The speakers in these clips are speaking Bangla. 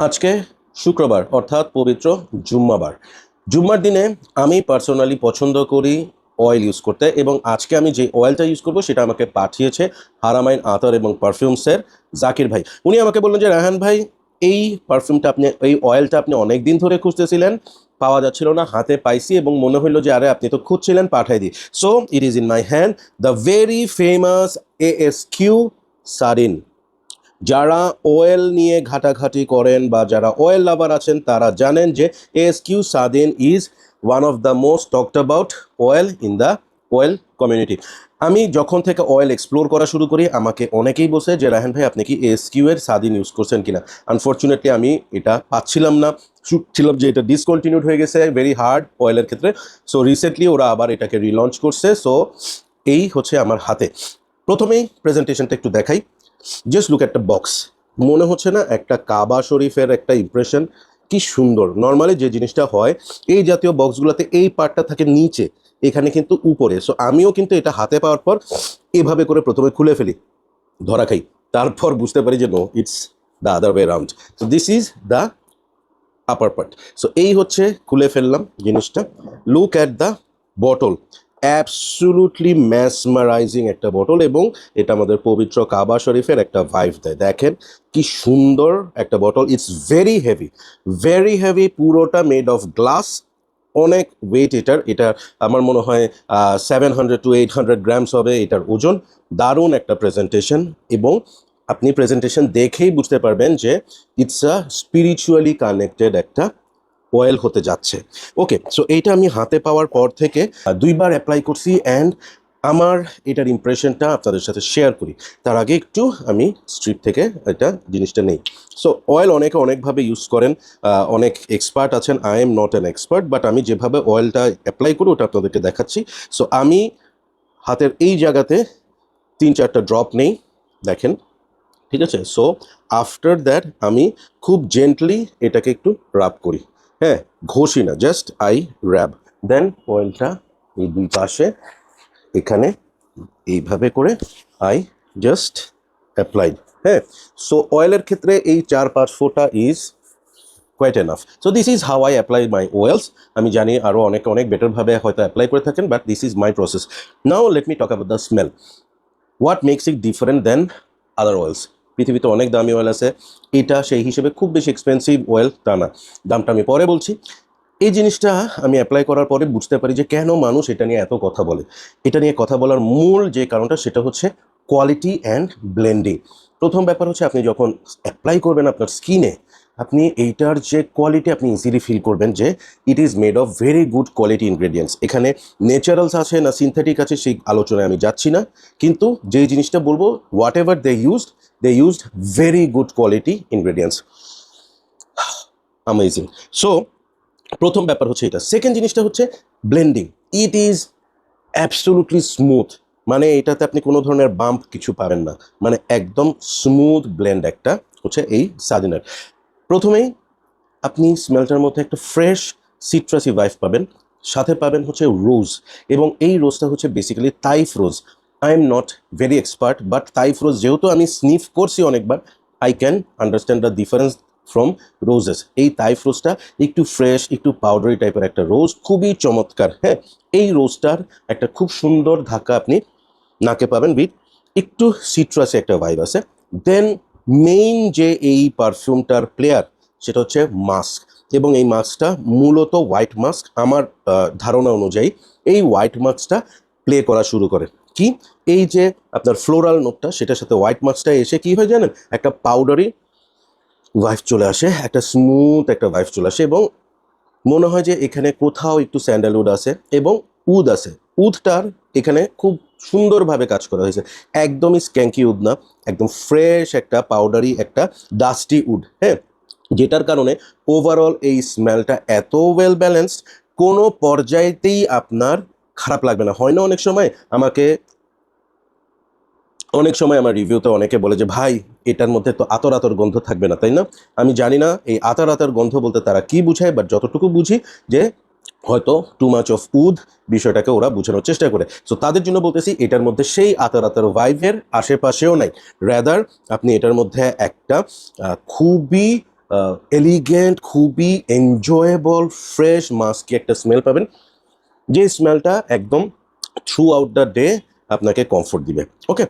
আজকে শুক্রবার অর্থাৎ পবিত্র জুম্মাবার। জুম্মার দিনে আমি পার্সোনালি পছন্দ করি অয়েল ইউজ করতে, এবং আজকে আমি যে অয়েলটা ইউজ করব সেটা আমাকে পাঠিয়েছে হারামাইন আতর এবং পারফিউমসের জাকির ভাই। উনি আমাকে বললেন যে রায়হান ভাই, এই পারফিউমটা আপনি, এই অয়েলটা আপনি অনেক দিন ধরে খুঁজতেছিলেন, পাওয়া যাচ্ছিল না, হাতে পাইছি এবং মনে হইলো যে আরে আপনি তো খুঁজছিলেন, পাঠাই দিই। So it is in my hand, the very famous ASQ siren. যারা অয়েল নিয়ে ঘাটাঘাটি করেন বা যারা অয়েল লাভার আছেন তারা জানেন যে ASQ Sadin is one of the most talked about oil in the oil community. আমি যখন থেকে অয়েল এক্সপ্লোর করা শুরু করি আমাকে অনেকেই বলছে যে রায়হান ভাই আপনি কি ASQ এর সাদিন ইউজ করছেন কিনা। আনফর্চুনেটলি আমি এটা পাচ্ছিলাম না, শুনছিলাম যে এটা ডিসকন্টিনিউড হয়ে গেছে ভেরি হার্ড অয়েলের ক্ষেত্রে। সো রিসেন্টলি ওরা আবার এটাকে রিলঞ্চ করছে। সো এই হচ্ছে আমার হাতে। প্রথমেই প্রেজেন্টেশনটা একটু দেখাই। জাস্ট লুক একটা বক্স, মনে হচ্ছে না একটা কাবা শরীফের একটা ইমপ্রেশন? কি সুন্দর। নর্মালি যে জিনিসটা হয় এই জাতীয় বক্সগুলোতে এই পার্টটা থাকে নিচে, এখানে কিন্তু উপরে। সো আমিও কিন্তু এটা হাতে পাওয়ার পর এভাবে করে প্রথমে খুলে ফেলি, ধরা খাই, তারপর বুঝতে পারি যে no, it's the other way round. So this is the upper part. So এই হচ্ছে, খুলে ফেললাম জিনিসটা। Look at the bottle, absolutely mesmerising একটা বটল, এবং এটা আমাদের পবিত্র কাবা শরীফের একটা ভাইভ দেয়। দেখেন কি সুন্দর একটা bottle. It's very heavy, very heavy, পুরোটা মেড অফ গ্লাস। অনেক ওয়েট এটার। এটা আমার মনে হয় 700 to 800 গ্রামস হবে এটার ওজন। দারুণ একটা প্রেজেন্টেশন, এবং আপনি প্রেজেন্টেশন দেখেই বুঝতে পারবেন যে ইটস আ স্পিরিচুয়ালি কানেক্টেড একটা অয়েল হতে যাচ্ছে। ওকে, সো এইটা আমি হাতে পাওয়ার পর থেকে দুইবার অ্যাপ্লাই করছি, অ্যান্ড আমার এটার ইমপ্রেশনটা আপনাদের সাথে শেয়ার করি। তার আগে একটু আমি স্ট্রিপ থেকে এটা জিনিসটা নেই। সো অয়েল অনেকে অনেকভাবে ইউজ করেন, অনেক এক্সপার্ট আছেন। I am not an expert, but আমি যেভাবে অয়েলটা অ্যাপ্লাই করি ওটা আপনাদেরকে দেখাচ্ছি। সো আমি হাতের এই জায়গাতে 3-4টা ড্রপ নেই, দেখেন, ঠিক আছে। সো আফটার দ্যাট আমি খুব জেন্টলি এটাকে একটু রাব করি। হ্যাঁ, ঘষি না, জাস্ট আই র্যাব। দেন অয়েলটা এই দুই পাশে এখানে এইভাবে করে আই জাস্ট অ্যাপ্লাইড। হ্যাঁ, সো অয়েলের ক্ষেত্রে এই 4-5 ফোঁটা is quite enough. So this is how I apply my oils. আমি জানি আরও অনেকে অনেক বেটারভাবে হয়তো অ্যাপ্লাই করে থাকেন, but this is my process. Now let me talk about the smell. What makes it different than other oils? পৃথিবীতে অনেক দামি অয়েল আছে, এটা সেই হিসেবে খুব বেশি এক্সপেন্সিভ অয়েল তা না। দামটা আমি পরে বলছি। এই জিনিসটা আমি অ্যাপ্লাই করার পরে বুঝতে পারি যে কেন মানুষ এটা নিয়ে এত কথা বলে। এটা নিয়ে কথা বলার মূল যে কারণটা সেটা হচ্ছে কোয়ালিটি অ্যান্ড ব্লেন্ডিং। প্রথম ব্যাপার হচ্ছে আপনি যখন অ্যাপ্লাই করবেন আপনার স্কিনে, আপনি এইটার যে কোয়ালিটি আপনি ইজিলি ফিল করবেন যে it is made of very good quality ingredients. এখানে ন্যাচারালস আছে না সিনথেটিক আছে সেই আলোচনায় আমি যাচ্ছি না, কিন্তু যেই জিনিসটা বলবো, whatever they used very good quality ingredients. Amazing. So প্রথম ব্যাপার হচ্ছে এটা। সেকেন্ড জিনিসটা হচ্ছে blending. It is absolutely smooth, মানে এটাতে আপনি কোনো ধরনের বাম্প কিছু পাবেন না, মানে একদম স্মুথ ব্লেন্ড একটা হচ্ছে এই সাদিনার। প্রথমেই আপনি স্মেলটার মধ্যে একটা ফ্রেশ সিট্রাসি ভাইভ পাবেন, সাথে পাবেন হচ্ছে রোজ, এবং এই রোজটা হচ্ছে basically Taif rose. I am not very expert, but Taif rose যেহেতু আমি স্নিফ করছি অনেকবার, I can understand the difference from roses. এই তাইফ রোজটা একটু ফ্রেশ, একটু পাউডারি টাইপের একটা রোজ, খুবই চমৎকার। হ্যাঁ, এই রোজটার একটা খুব সুন্দর ধাক্কা আপনি নাকে পাবেন, উইথ একটু সিট্রাসে একটা ভাইব আছে। দেন মেইন যে এই পারফিউমটার প্লেয়ার সেটা হচ্ছে মাস্ক, এবং এই মাস্কটা মূলত হোয়াইট মাস্ক। আমার ধারণা অনুযায়ী এই হোয়াইট মাস্কটা প্লে করা শুরু করে। কি, এই যে আপনার ফ্লোরাল নোটটা সেটার সাথে হোয়াইট মাস্কটা এসে কি হয় জানেন, একটা পাউডারি ভাইভ চলে আসে, একটা স্মুথ একটা ভাইভ চলে আসে, এবং মনে হয় যে এখানে কোথাও একটু স্যান্ডালউড আছে এবং উড আছে। উডটার এখানে খুব সুন্দরভাবে কাজ করা হয়েছে, একদমই স্ক্যাঙ্কি উড না, একদম ফ্রেশ একটা পাউডারি একটা ডাস্টি উড। হ্যাঁ, যেটার কারণে ওভারঅল এই স্মেলটা এত ওয়েল ব্যালেন্সড, কোনো পর্যায়েতেই আপনার খারাপ লাগবে না। হয় না অনেক সময় আমার রিভিউতে অনেকে বলে যে ভাই এটার মধ্যে তো আতর আতর গন্ধ থাকবে না, তাই না? আমি জানি না এই আতর আতর গন্ধ বলতে তারা কি বুঝায়, বাট যতটুকু বুঝি যে হয়তো টু মাচ অফ উড বিষয়টাকে ওরা বোঝানোর চেষ্টা করে। সো তাদের জন্য বলতেছি এটার মধ্যে সেই আতর আতর ভাইভের আশেপাশেও নাই। র্যাদার আপনি এটার মধ্যে একটা খুবই এলিগেন্ট, খুবই এনজয়েবল, ফ্রেশ, মাস্কি একটা স্মেল পাবেন, যে স্মেলটা একদম থ্রু আউট দ্য ডে আপনাকে কমফোর্ট দিবে। ওকে,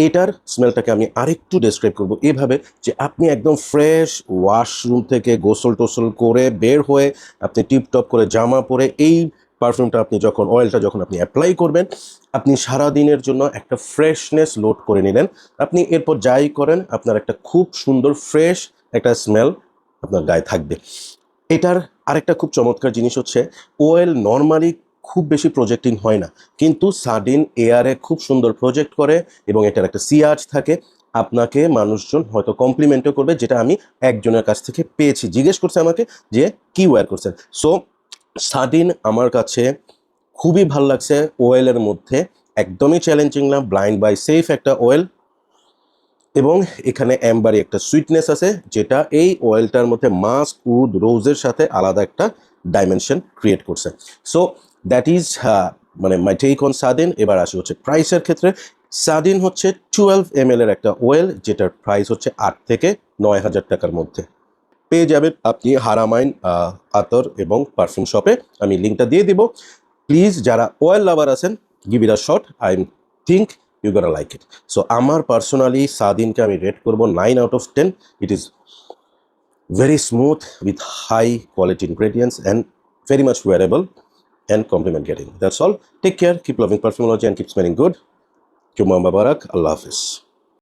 এটার স্মেলটাকে আমি আরেকটু ডেসক্রাইব করবো এভাবে যে আপনি একদম ফ্রেশ ওয়াশরুম থেকে গোসল টোসল করে বের হয়ে আপনি টিপটপ করে জামা পরে এই পারফিউমটা আপনি যখন অয়েলটা যখন আপনি অ্যাপ্লাই করবেন, আপনি সারা দিনের জন্য একটা ফ্রেশনেস লোড করে নিলেন। আপনি এরপর যাই করেন আপনার একটা খুব সুন্দর ফ্রেশ একটা স্মেল আপনার গায়ে থাকবে। এটার আরেকটা খুব চমৎকার জিনিস হচ্ছে ওয়েল নর্মালি খুব বেশি প্রজেক্টিং হয় না, কিন্তু সাডিন এয়ারে খুব সুন্দর প্রজেক্ট করে এবং এটার একটা সিআর্চ থাকে। আপনাকে মানুষজন হয়তো কমপ্লিমেন্টও করবে, যেটা আমি একজনের কাছ থেকে পেয়েছি, জিজ্ঞেস করছে আমাকে যে কি ওয়্যার করছেন। সো সাডিন আমার কাছে খুবই ভাল লাগছে ওয়েলের মধ্যে, একদমই চ্যালেঞ্জিং না, ব্লাইন্ড বাই সেফ একটা ওয়েল, এবং এখানে অ্যাম্বারি একটা সুইটনেস আছে যেটা এই অয়েলটার মধ্যে মাস্ক উড রোজের সাথে আলাদা একটা ডাইমেনশন ক্রিয়েট করছে। সো দ্যাট ইজ মানে মাই টেক অন সাদিন। এবার আসি হচ্ছে প্রাইসের ক্ষেত্রে। সাদিন হচ্ছে 12 ml এর একটা ওয়েল, যেটার প্রাইস হচ্ছে 8 থেকে 9 হাজার টাকার মধ্যে পেয়ে যাবেন আপনি হারামাইন আতর এবং পারফিউম শপে। আমি লিঙ্কটা দিয়ে দিব। প্লিজ যারা অয়েল লাভার আছেন, give it a shot, I think you gonna like it. So আমার পার্সোনালি সাদিনকে আমি রেট করবো 9/10। ইট ইজ very smooth with high quality ingredients and very much wearable and compliment getting. That's all. Take care, keep loving perfumology and keep smelling good. Jumma Mubarak. Allah Hafiz.